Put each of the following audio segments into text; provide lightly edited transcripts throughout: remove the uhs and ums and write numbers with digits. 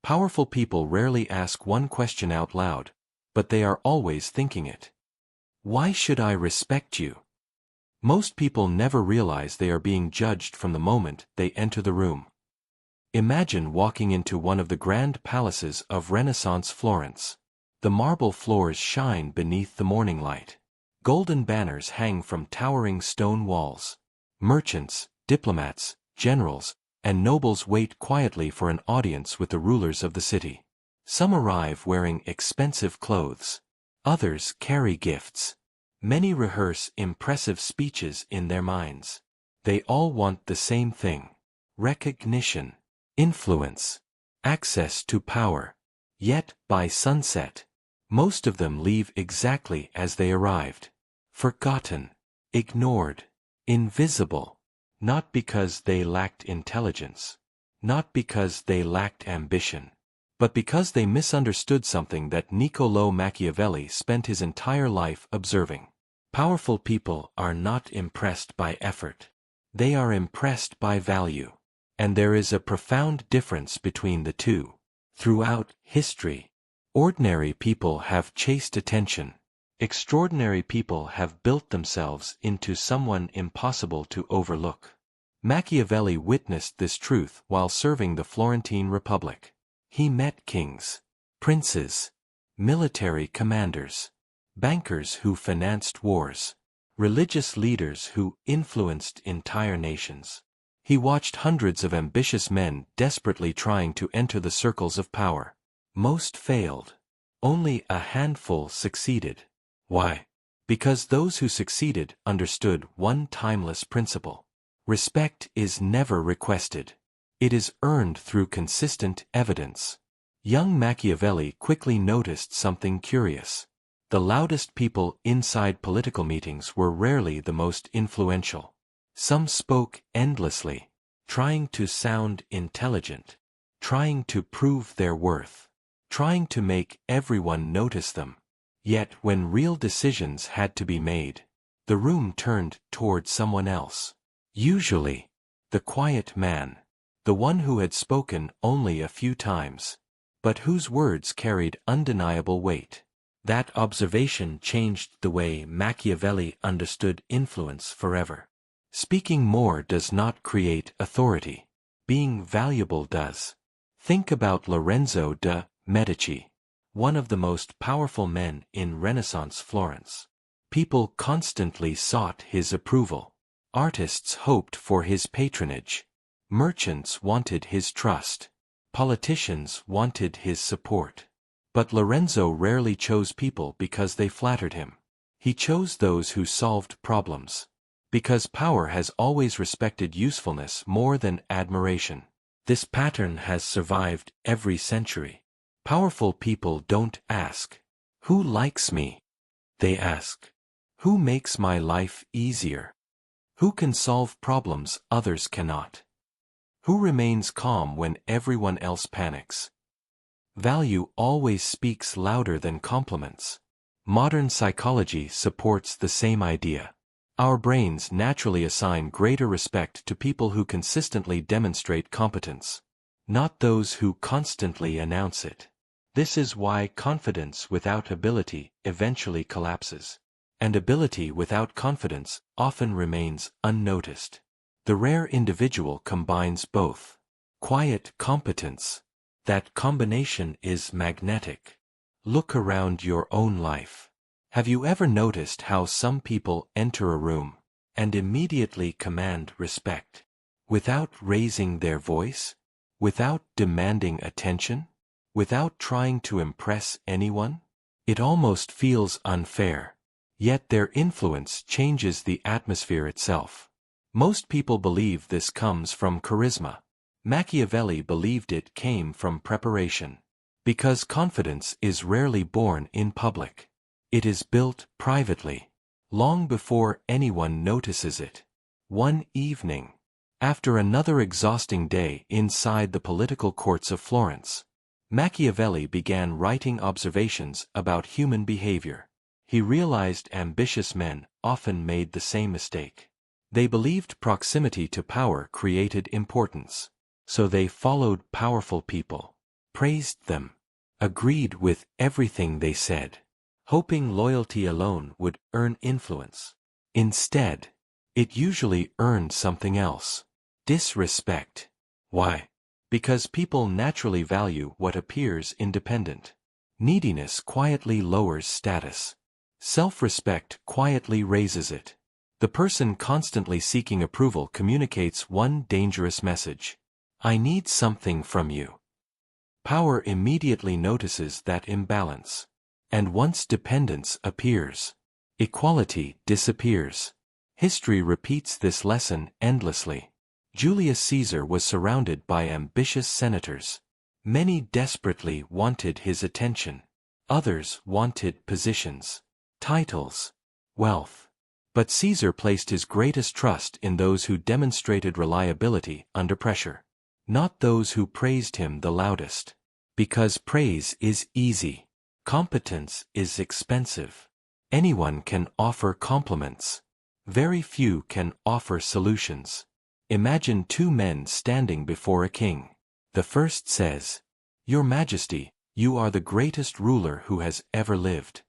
Powerful people rarely ask one question out loud, but they are always thinking it. Why should I respect you? Most people never realize they are being judged from the moment they enter the room. Imagine walking into one of the grand palaces of Renaissance Florence. The marble floors shine beneath the morning light. Golden banners hang from towering stone walls. Merchants, diplomats, generals, and nobles wait quietly for an audience with the rulers of the city. Some arrive wearing expensive clothes. Others carry gifts. Many rehearse impressive speeches in their minds. They all want the same thing: recognition, influence, access to power. Yet, by sunset, most of them leave exactly as they arrived. Forgotten, ignored, invisible. Not because they lacked intelligence, not because they lacked ambition, but because they misunderstood something that Niccolò Machiavelli spent his entire life observing. Powerful people are not impressed by effort. They are impressed by value. And there is a profound difference between the two. Throughout history, ordinary people have chased attention. Extraordinary people have built themselves into someone impossible to overlook. Machiavelli witnessed this truth while serving the Florentine Republic. He met kings, princes, military commanders, bankers who financed wars, religious leaders who influenced entire nations. He watched hundreds of ambitious men desperately trying to enter the circles of power. Most failed. Only a handful succeeded. Why? Because those who succeeded understood one timeless principle. Respect is never requested. It is earned through consistent evidence. Young Machiavelli quickly noticed something curious. The loudest people inside political meetings were rarely the most influential. Some spoke endlessly, trying to sound intelligent, trying to prove their worth, trying to make everyone notice them. Yet when real decisions had to be made, the room turned toward someone else. Usually, the quiet man, the one who had spoken only a few times, but whose words carried undeniable weight. That observation changed the way Machiavelli understood influence forever. Speaking more does not create authority. Being valuable does. Think about Lorenzo de' Medici, one of the most powerful men in Renaissance Florence. People constantly sought his approval. Artists hoped for his patronage. Merchants wanted his trust. Politicians wanted his support. But Lorenzo rarely chose people because they flattered him. He chose those who solved problems. Because power has always respected usefulness more than admiration. This pattern has survived every century. Powerful people don't ask, "Who likes me?" They ask, "Who makes my life easier? Who can solve problems others cannot? Who remains calm when everyone else panics?" Value always speaks louder than compliments. Modern psychology supports the same idea. Our brains naturally assign greater respect to people who consistently demonstrate competence, not those who constantly announce it. This is why confidence without ability eventually collapses, and ability without confidence often remains unnoticed. The rare individual combines both. Quiet competence. That combination is magnetic. Look around your own life. Have you ever noticed how some people enter a room and immediately command respect, without raising their voice, without demanding attention, without trying to impress anyone? It almost feels unfair. Yet their influence changes the atmosphere itself. Most people believe this comes from charisma. Machiavelli believed it came from preparation. Because confidence is rarely born in public. It is built privately, long before anyone notices it. One evening, after another exhausting day inside the political courts of Florence, Machiavelli began writing observations about human behavior. He realized ambitious men often made the same mistake. They believed proximity to power created importance, so they followed powerful people. praised them, agreed with everything they said, hoping loyalty alone would earn influence. Instead, it usually earned something else: disrespect. Why? Because people naturally value what appears independent. Neediness quietly lowers status. Self-respect quietly raises it. The person constantly seeking approval communicates one dangerous message: I need something from you. Power immediately notices that imbalance. And once dependence appears, equality disappears. History repeats this lesson endlessly. Julius Caesar was surrounded by ambitious senators. Many desperately wanted his attention. Others wanted positions, titles, wealth. But Caesar placed his greatest trust in those who demonstrated reliability under pressure, not those who praised him the loudest. Because praise is easy. Competence is expensive. Anyone can offer compliments. Very few can offer solutions. Imagine two men standing before a king. The first says, Your Majesty, you are the greatest ruler who has ever lived.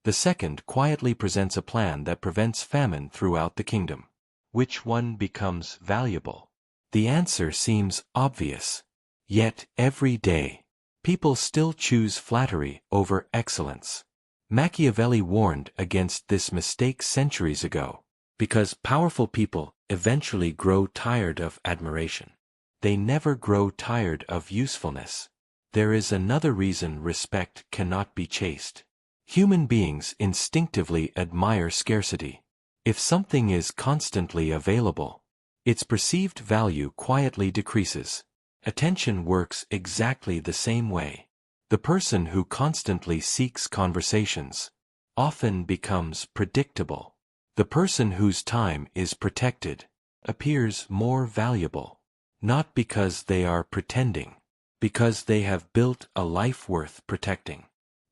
The second quietly presents a plan that prevents famine throughout the kingdom. Which one becomes valuable? The answer seems obvious. Yet every day, people still choose flattery over excellence. Machiavelli warned against this mistake centuries ago, because powerful people eventually grow tired of admiration. They never grow tired of usefulness. There is another reason respect cannot be chased. Human beings instinctively admire scarcity. If something is constantly available, its perceived value quietly decreases. Attention works exactly the same way. The person who constantly seeks conversations often becomes predictable. The person whose time is protected appears more valuable, not because they are pretending, because they have built a life worth protecting.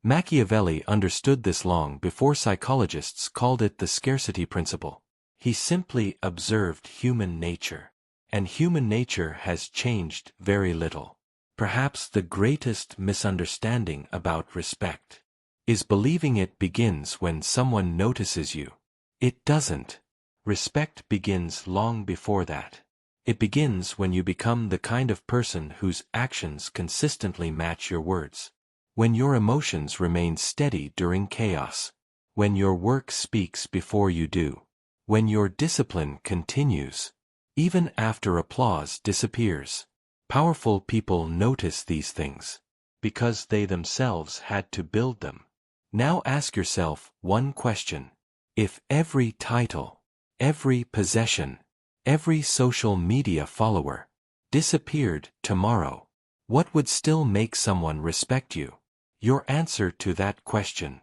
Machiavelli understood this long before psychologists called it the scarcity principle. He simply observed human nature. And human nature has changed very little. Perhaps the greatest misunderstanding about respect is believing it begins when someone notices you. It doesn't. Respect begins long before that. It begins when you become the kind of person whose actions consistently match your words. When your emotions remain steady during chaos. When your work speaks before you do. When your discipline continues, even after applause disappears. Powerful people notice these things because they themselves had to build them. Now ask yourself one question. If every title, every possession, every social media follower disappeared tomorrow, what would still make someone respect you? Your answer to that question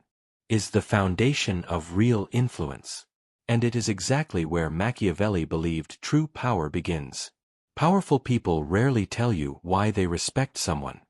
is the foundation of real influence. And it is exactly where Machiavelli believed true power begins. Powerful people rarely tell you why they respect someone,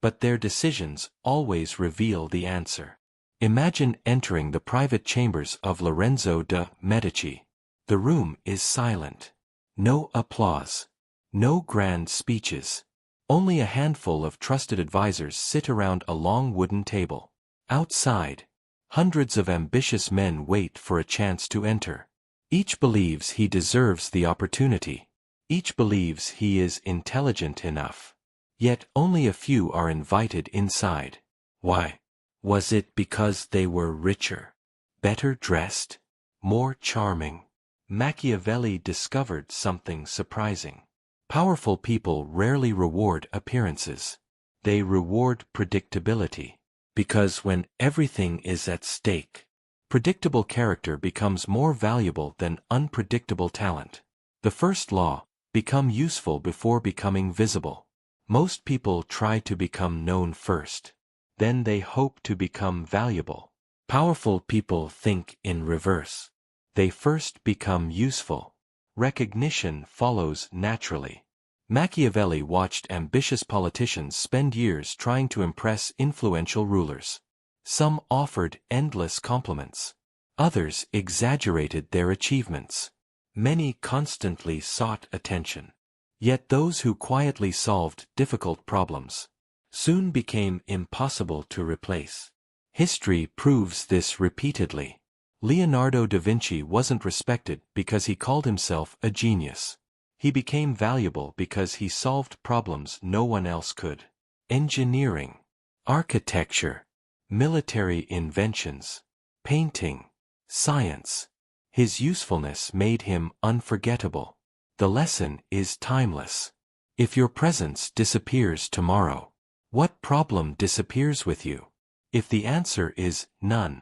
but their decisions always reveal the answer. Imagine entering the private chambers of Lorenzo de' Medici. The room is silent. No applause. No grand speeches. Only a handful of trusted advisors sit around a long wooden table. Outside, hundreds of ambitious men wait for a chance to enter. Each believes he deserves the opportunity. Each believes he is intelligent enough. Yet only a few are invited inside. Why? Was it because they were richer, better dressed, more charming? Machiavelli discovered something surprising. Powerful people rarely reward appearances. They reward predictability. Because when everything is at stake, predictable character becomes more valuable than unpredictable talent. The first law: become useful before becoming visible. Most people try to become known first. Then they hope to become valuable. Powerful people think in reverse. They first become useful. Recognition follows naturally. Machiavelli watched ambitious politicians spend years trying to impress influential rulers. Some offered endless compliments. Others exaggerated their achievements. Many constantly sought attention. Yet those who quietly solved difficult problems soon became impossible to replace. History proves this repeatedly. Leonardo da Vinci wasn't respected because he called himself a genius. He became valuable because he solved problems no one else could. Engineering, architecture, military inventions, painting, science. His usefulness made him unforgettable. The lesson is timeless. If your presence disappears tomorrow, what problem disappears with you? If the answer is none,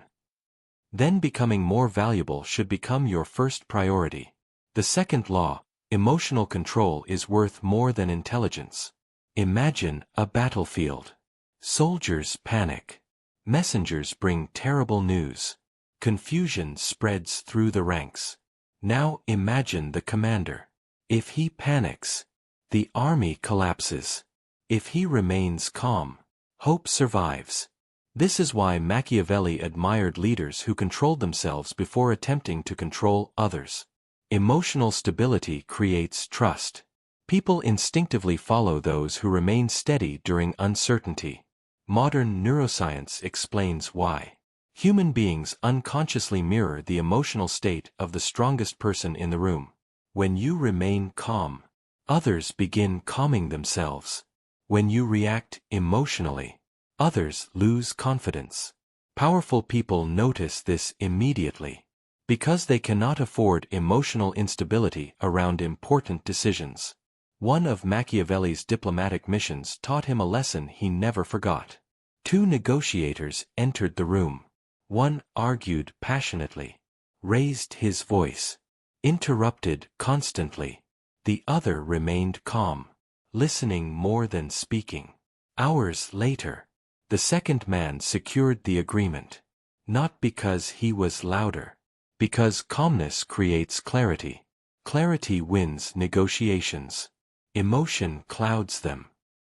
then becoming more valuable should become your first priority. The second law, emotional control is worth more than intelligence. Imagine a battlefield. Soldiers panic. Messengers bring terrible news. Confusion spreads through the ranks. Now imagine the commander. If he panics, the army collapses. If he remains calm, hope survives. This is why Machiavelli admired leaders who controlled themselves before attempting to control others. Emotional stability creates trust. People instinctively follow those who remain steady during uncertainty. Modern neuroscience explains why. Human beings unconsciously mirror the emotional state of the strongest person in the room. When you remain calm, others begin calming themselves. When you react emotionally, others lose confidence. Powerful people notice this immediately, because they cannot afford emotional instability around important decisions. One of Machiavelli's diplomatic missions taught him a lesson he never forgot. Two negotiators entered the room. One argued passionately, raised his voice, interrupted constantly. The other remained calm, listening more than speaking. Hours later, the second man secured the agreement. Not because he was louder, because calmness creates clarity. Clarity wins negotiations. Emotion clouds them.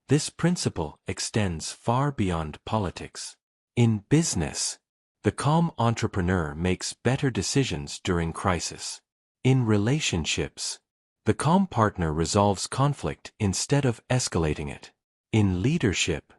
This principle extends far beyond politics. In business, the calm entrepreneur makes better decisions during crisis. In relationships, the calm partner resolves conflict instead of escalating it. In leadership,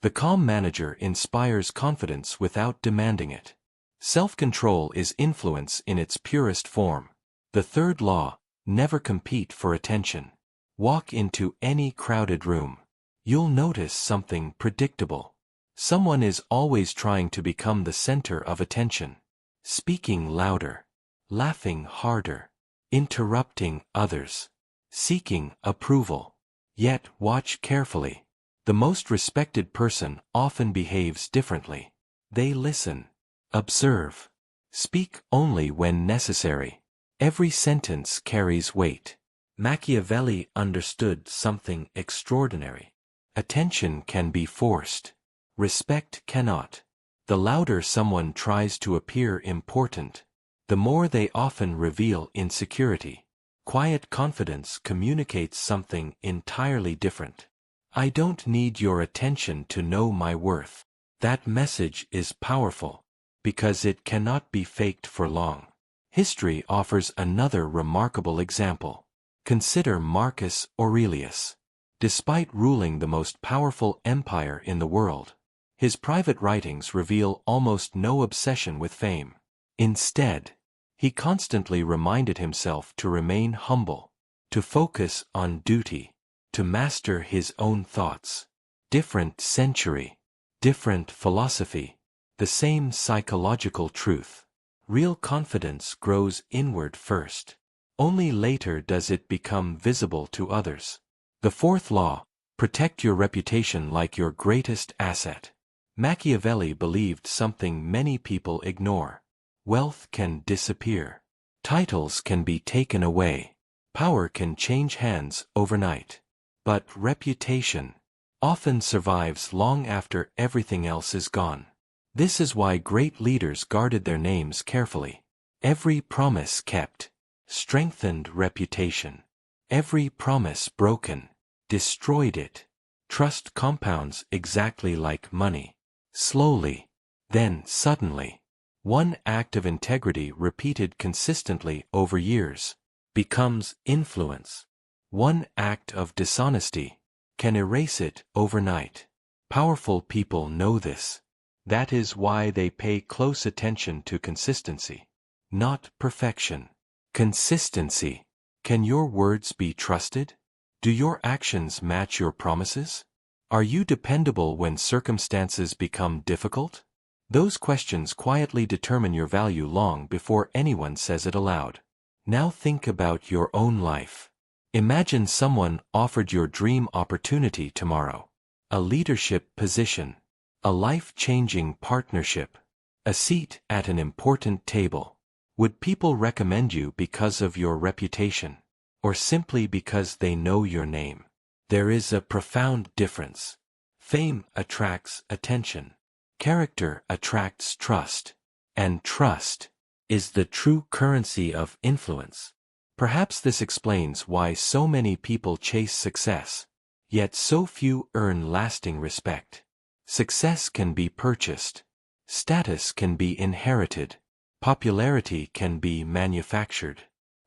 the calm manager inspires confidence without demanding it. Self-control is influence in its purest form. The third law, never compete for attention. Walk into any crowded room. You'll notice something predictable. Someone is always trying to become the center of attention. Speaking louder, laughing harder, interrupting others, seeking approval. Yet watch carefully. The most respected person often behaves differently. They listen, observe, speak only when necessary. Every sentence carries weight. Machiavelli understood something extraordinary. Attention can be forced. Respect cannot. The louder someone tries to appear important, the more they often reveal insecurity. Quiet confidence communicates something entirely different. I don't need your attention to know my worth. That message is powerful, because it cannot be faked for long. History offers another remarkable example. Consider Marcus Aurelius. Despite ruling the most powerful empire in the world, his private writings reveal almost no obsession with fame. Instead, he constantly reminded himself to remain humble, to focus on duty, to master his own thoughts. Different century, different philosophy, the same psychological truth. Real confidence grows inward first. Only later does it become visible to others. The fourth law, protect your reputation like your greatest asset. Machiavelli believed something many people ignore. Wealth can disappear. Titles can be taken away. Power can change hands overnight. But reputation often survives long after everything else is gone. This is why great leaders guarded their names carefully. Every promise kept strengthened reputation. Every promise broken destroyed it. Trust compounds exactly like money. Slowly, then suddenly. One act of integrity repeated consistently over years becomes influence. One act of dishonesty can erase it overnight. Powerful people know this. That is why they pay close attention to consistency. Not perfection. Consistency. Can your words be trusted? Do your actions match your promises? Are you dependable when circumstances become difficult? Those questions quietly determine your value long before anyone says it aloud. Now think about your own life. Imagine someone offered your dream opportunity tomorrow. A leadership position. A life-changing partnership. A seat at an important table. Would people recommend you because of your reputation? Or simply because they know your name? There is a profound difference. Fame attracts attention. Character attracts trust. And trust is the true currency of influence. Perhaps this explains why so many people chase success, yet so few earn lasting respect. Success can be purchased. Status can be inherited. Popularity can be manufactured.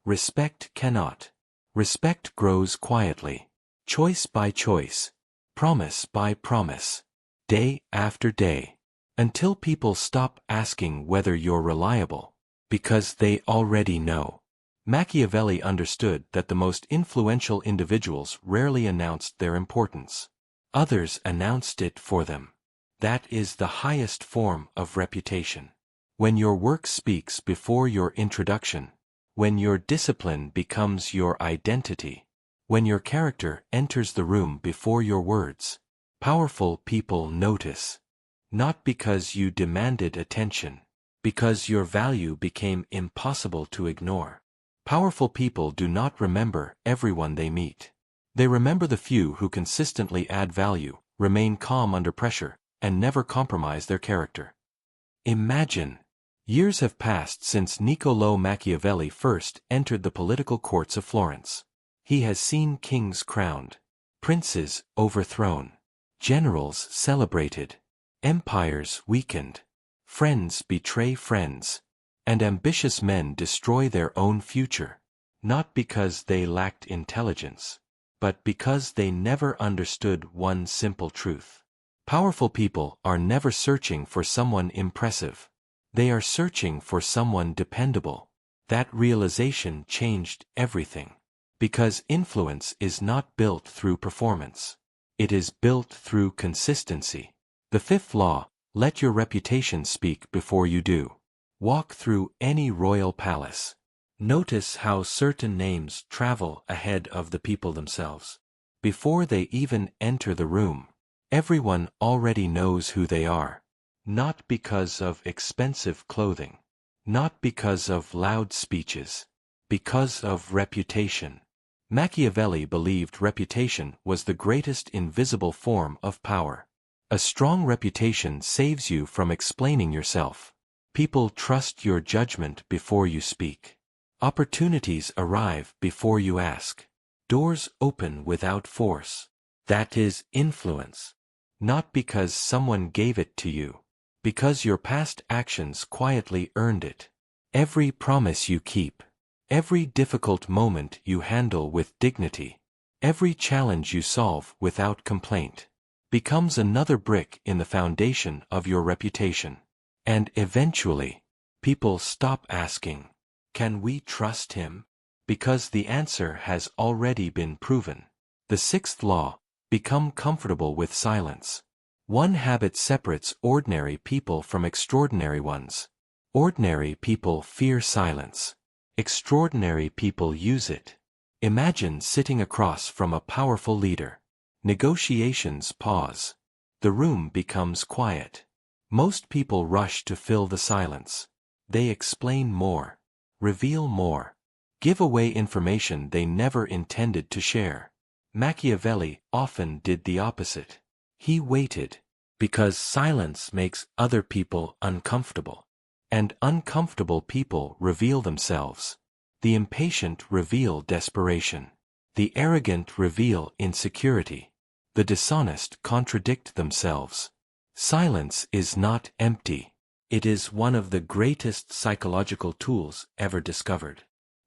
Respect cannot. Respect grows quietly. Choice by choice. Promise by promise. Day after day. Until people stop asking whether you're reliable. Because they already know. Machiavelli understood that the most influential individuals rarely announced their importance. Others announced it for them. That is the highest form of reputation. When your work speaks before your introduction. When your discipline becomes your identity. When your character enters the room before your words. Powerful people notice. Not because you demanded attention. Because your value became impossible to ignore. Powerful people do not remember everyone they meet. They remember the few who consistently add value, remain calm under pressure, and never compromise their character. Imagine. Years have passed since Niccolò Machiavelli first entered the political courts of Florence. He has seen kings crowned, princes overthrown, generals celebrated, empires weakened, friends betray friends, and ambitious men destroy their own future, not because they lacked intelligence, but because they never understood one simple truth. Powerful people are never searching for someone impressive. They are searching for someone dependable. That realization changed everything. Because influence is not built through performance. It is built through consistency. The fifth law, let your reputation speak before you do. Walk through any royal palace. Notice how certain names travel ahead of the people themselves. Before they even enter the room, everyone already knows who they are. Not because of expensive clothing. Not because of loud speeches. Because of reputation. Machiavelli believed reputation was the greatest invisible form of power. A strong reputation saves you from explaining yourself. People trust your judgment before you speak. Opportunities arrive before you ask. Doors open without force. That is influence. Not because someone gave it to you. Because your past actions quietly earned it. Every promise you keep. Every difficult moment you handle with dignity. Every challenge you solve without complaint. Becomes another brick in the foundation of your reputation. And eventually, people stop asking, can we trust him? Because the answer has already been proven. The sixth law, become comfortable with silence. One habit separates ordinary people from extraordinary ones. Ordinary people fear silence. Extraordinary people use it. Imagine sitting across from a powerful leader. Negotiations pause. The room becomes quiet. Most people rush to fill the silence. They explain more. Reveal more. Give away information they never intended to share. Machiavelli often did the opposite. He waited. Because silence makes other people uncomfortable. And uncomfortable people reveal themselves. The impatient reveal desperation. The arrogant reveal insecurity. The dishonest contradict themselves. Silence is not empty. It is one of the greatest psychological tools ever discovered.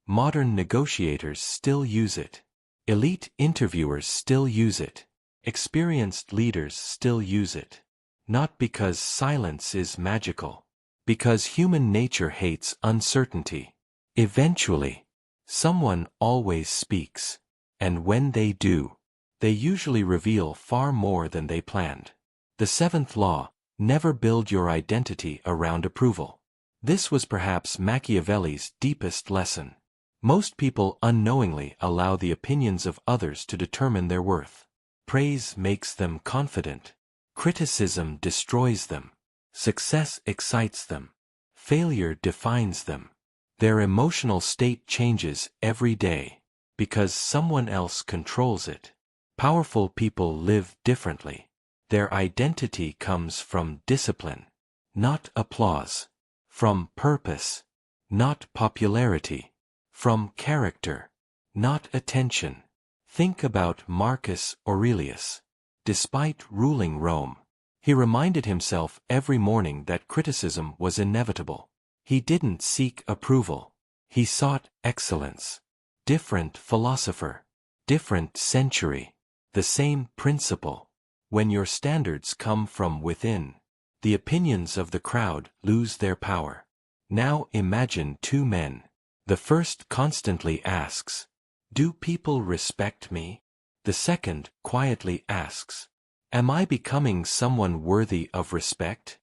Modern negotiators still use it. Elite interviewers still use it. Experienced leaders still use it. Not because silence is magical. Because human nature hates uncertainty. Eventually, someone always speaks. And when they do, they usually reveal far more than they planned. The seventh law: never build your identity around approval. This was perhaps Machiavelli's deepest lesson. Most people unknowingly allow the opinions of others to determine their worth. Praise makes them confident. Criticism destroys them. Success excites them. Failure defines them. Their emotional state changes every day, because someone else controls it. Powerful people live differently. Their identity comes from discipline, not applause. From purpose, not popularity. From character, not attention. Think about Marcus Aurelius. Despite ruling Rome, he reminded himself every morning that criticism was inevitable. He didn't seek approval. He sought excellence. Different philosopher. Different century. The same principle. When your standards come from within, the opinions of the crowd lose their power. Now imagine two men. The first constantly asks, "Do people respect me?" The second quietly asks, "Am I becoming someone worthy of respect?"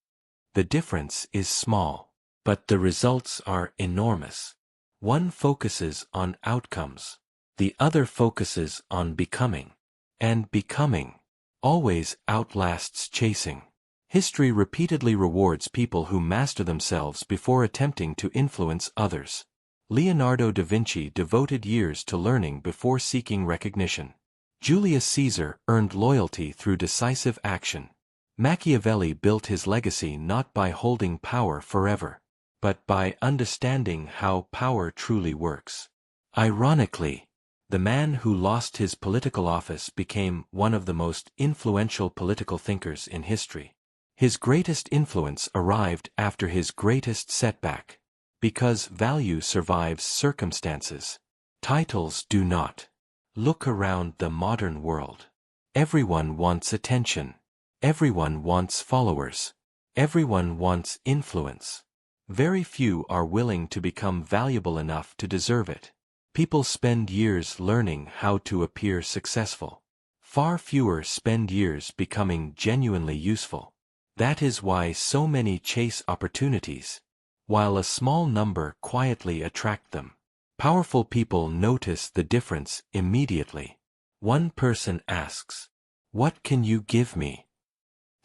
The difference is small, but the results are enormous. One focuses on outcomes. The other focuses on becoming. And becoming always outlasts chasing. History repeatedly rewards people who master themselves before attempting to influence others. Leonardo da Vinci devoted years to learning before seeking recognition. Julius Caesar earned loyalty through decisive action. Machiavelli built his legacy not by holding power forever, but by understanding how power truly works. Ironically, the man who lost his political office became one of the most influential political thinkers in history. His greatest influence arrived after his greatest setback. Because value survives circumstances. Titles do not. Look around the modern world. Everyone wants attention. Everyone wants followers. Everyone wants influence. Very few are willing to become valuable enough to deserve it. People spend years learning how to appear successful. Far fewer spend years becoming genuinely useful. That is why so many chase opportunities, while a small number quietly attract them. Powerful people notice the difference immediately. One person asks, "What can you give me?"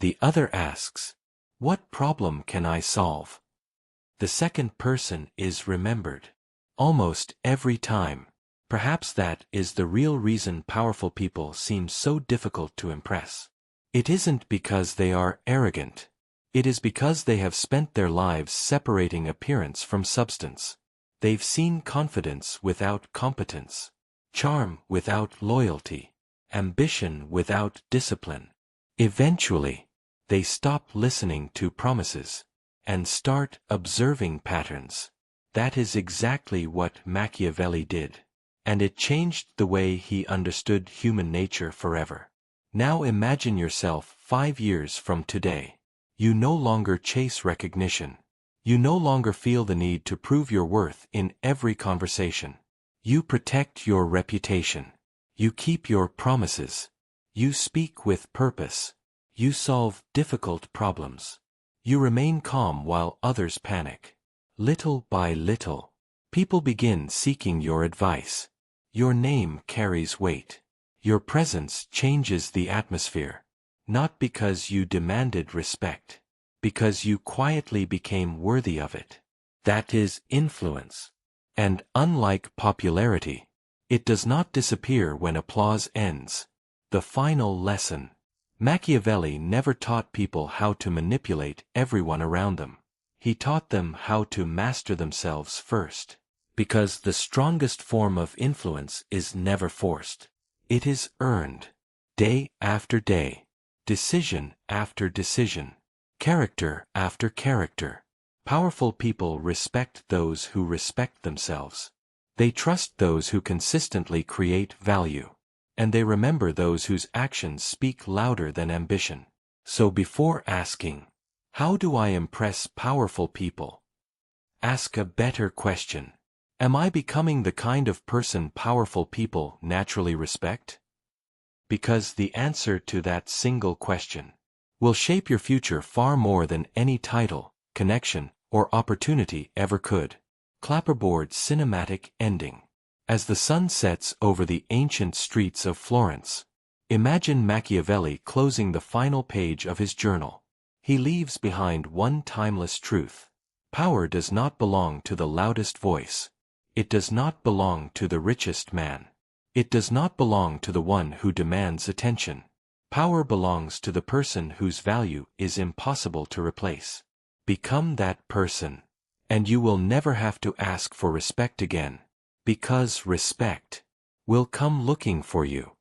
The other asks, "What problem can I solve?" The second person is remembered. Almost every time. Perhaps that is the real reason powerful people seem so difficult to impress. It isn't because they are arrogant. It is because they have spent their lives separating appearance from substance. They've seen confidence without competence, charm without loyalty, ambition without discipline. Eventually, they stop listening to promises and start observing patterns. That is exactly what Machiavelli did, and it changed the way he understood human nature forever. Now imagine yourself 5 years from today. You no longer chase recognition. You no longer feel the need to prove your worth in every conversation. You protect your reputation. You keep your promises. You speak with purpose. You solve difficult problems. You remain calm while others panic. Little by little, people begin seeking your advice. Your name carries weight. Your presence changes the atmosphere. Not because you demanded respect, because you quietly became worthy of it. That is influence. And unlike popularity, it does not disappear when applause ends. The final lesson. Machiavelli never taught people how to manipulate everyone around them. He taught them how to master themselves first. Because the strongest form of influence is never forced. It is earned. Day after day. Decision after decision. Character after character. Powerful people respect those who respect themselves. They trust those who consistently create value. and they remember those whose actions speak louder than ambition. So before asking, "How do I impress powerful people?" ask a better question. Am I becoming the kind of person powerful people naturally respect? Because the answer to that single question will shape your future far more than any title, connection, or opportunity ever could. Clapperboard cinematic ending. As the sun sets over the ancient streets of Florence, imagine Machiavelli closing the final page of his journal. He leaves behind one timeless truth. Power does not belong to the loudest voice. It does not belong to the richest man. It does not belong to the one who demands attention. Power belongs to the person whose value is impossible to replace. Become that person, and you will never have to ask for respect again, because respect will come looking for you.